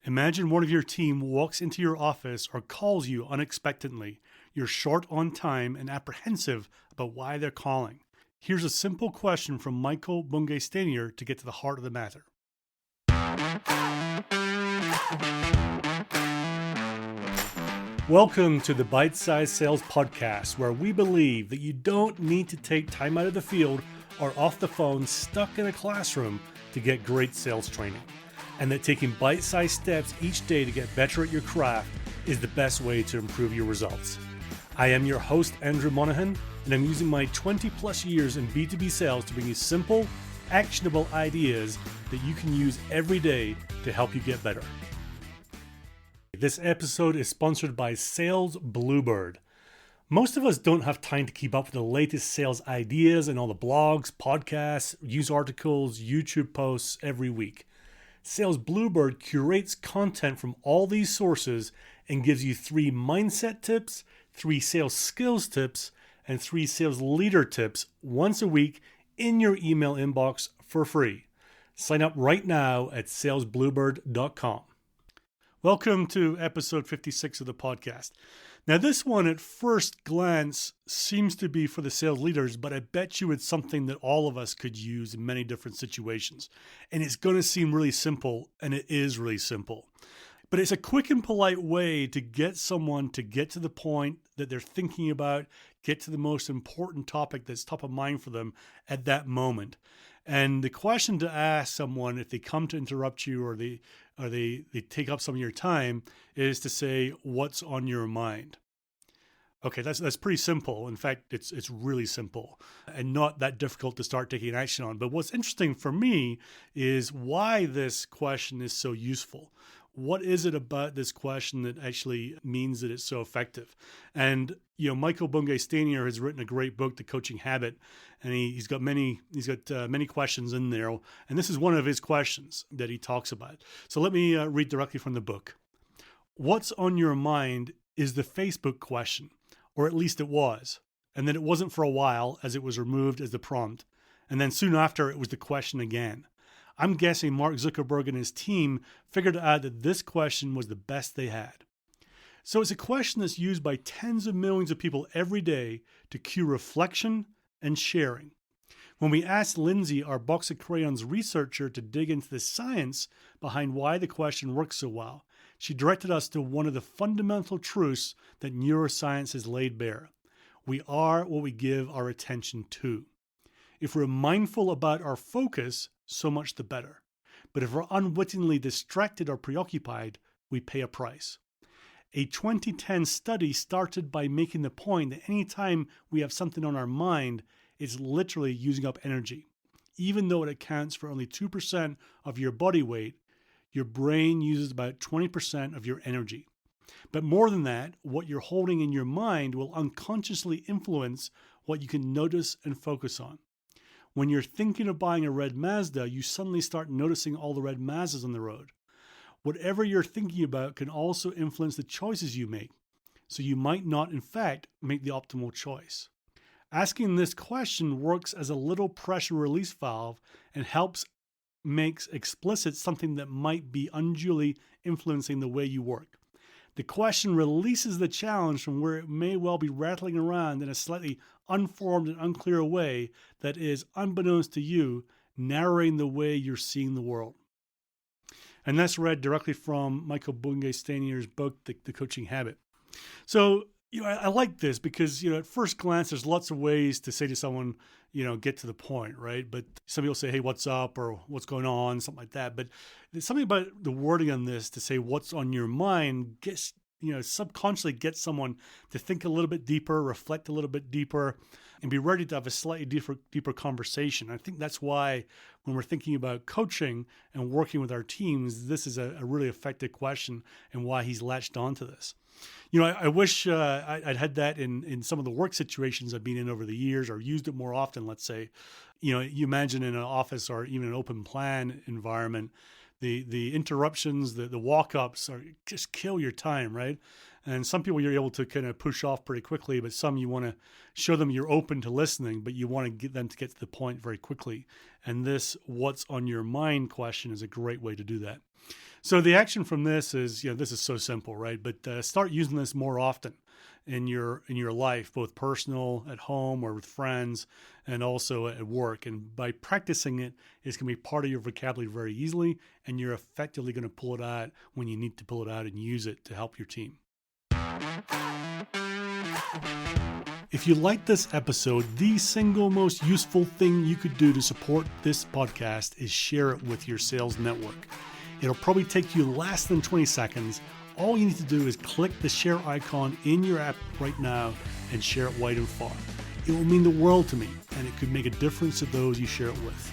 Imagine one of your team walks into your office or calls you unexpectedly. You're short on time and apprehensive about why they're calling. Here's a simple question from Michael Bungay Stanier to get to the heart of the matter. Welcome to the Bite Size Sales Podcast, where we believe that you don't need to take time out of the field or off the phone stuck in a classroom to get great sales training, and that taking bite-sized steps each day to get better at your craft is the best way to improve your results. I am your host, Andrew Monahan, and I'm using my 20 plus years in B2B sales to bring you simple, actionable ideas that you can use every day to help you get better. This episode is sponsored by Sales Bluebird. Most of us don't have time to keep up with the latest sales ideas and all the blogs, podcasts, news articles, YouTube posts every week. Sales Bluebird curates content from all these sources and gives you 3 mindset tips, 3 sales skills tips, and 3 sales leader tips once a week in your email inbox for free. Sign up right now at salesbluebird.com. Welcome to episode 56 of the podcast. Now, this one at first glance seems to be for the sales leaders, but I bet you it's something that all of us could use in many different situations. And it's going to seem really simple, and it is really simple. But it's a quick and polite way to get someone to get to the point that they're thinking about, get to the most important topic that's top of mind for them at that moment. And the question to ask someone if they come to interrupt you or they take up some of your time is to say, what's on your mind? Okay, that's pretty simple. In fact, it's really simple and not that difficult to start taking action on. But what's interesting for me is why this question is so useful. What is it about this question that actually means that it's so effective? And Michael Bungay Stanier has written a great book, The Coaching Habit, and he's got many questions in there. And this is one of his questions that he talks about. So let me read directly from the book. What's on your mind is the Facebook question, or at least it was. And then it wasn't for a while, as it was removed as the prompt. And then soon after, it was the question again. I'm guessing Mark Zuckerberg and his team figured out that this question was the best they had. So it's a question that's used by tens of millions of people every day to cue reflection and sharing. When we asked Lindsay, our Box of Crayons researcher, to dig into the science behind why the question works so well, she directed us to one of the fundamental truths that neuroscience has laid bare. We are what we give our attention to. If we're mindful about our focus, so much the better. But if we're unwittingly distracted or preoccupied, we pay a price. A 2010 study started by making the point that anytime we have something on our mind, it's literally using up energy. Even though it accounts for only 2% of your body weight, your brain uses about 20% of your energy. But more than that, what you're holding in your mind will unconsciously influence what you can notice and focus on. When you're thinking of buying a red Mazda, you suddenly start noticing all the red Mazdas on the road. Whatever you're thinking about can also influence the choices you make, so you might not, in fact, make the optimal choice. Asking this question works as a little pressure release valve and makes explicit something that might be unduly influencing the way you work. The question releases the challenge from where it may well be rattling around in a slightly unformed and unclear way that is, unbeknownst to you, narrowing the way you're seeing the world. And that's read directly from Michael Bungay Stanier's book, The Coaching Habit. So, I like this because, at first glance, there's lots of ways to say to someone, get to the point, right? But some people say, hey, what's up, or what's going on, something like that. But there's something about the wording on this to say what's on your mind gets, subconsciously gets someone to think a little bit deeper, reflect a little bit deeper, and be ready to have a slightly deeper conversation. I think that's why when we're thinking about coaching and working with our teams, this is a really effective question and why he's latched onto this. I wish I'd had that in some of the work situations I've been in over the years, or used it more often, let's say. You imagine in an office or even an open plan environment, The interruptions, the walk-ups are just kill your time, right? And some people you're able to kind of push off pretty quickly, but some you want to show them you're open to listening, but you want to get them to get to the point very quickly. And this what's on your mind question is a great way to do that. So the action from this is, this is so simple, right? But start using this more often in your life, both personal, at home, or with friends, and also at work. And by practicing it, it's going to be part of your vocabulary very easily, and you're effectively going to pull it out when you need to pull it out and use it to help your team. If you like this episode, the single most useful thing you could do to support this podcast is share it with your sales network. It'll probably take you less than 20 seconds. All you need to do is click the share icon in your app right now and share it wide and far. It will mean the world to me, and it could make a difference to those you share it with.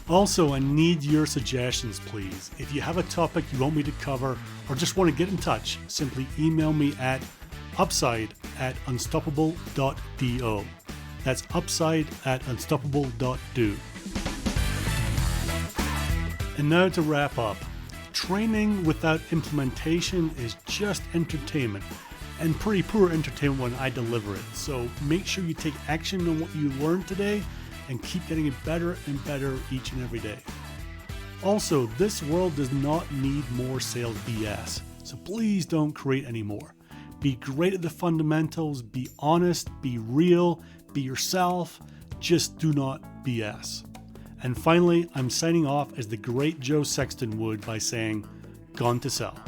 Also, I need your suggestions, please. If you have a topic you want me to cover or just want to get in touch, simply email me at upside@unstoppable.do. That's upside@unstoppable.do. And now to wrap up, training without implementation is just entertainment, and pretty poor entertainment when I deliver it. So make sure you take action on what you learned today and keep getting it better and better each and every day. Also, this world does not need more sales BS, so please don't create any more. Be great at the fundamentals, be honest, be real, be yourself, just do not BS. And finally, I'm signing off as the great Joe Sexton would by saying, gone to sell.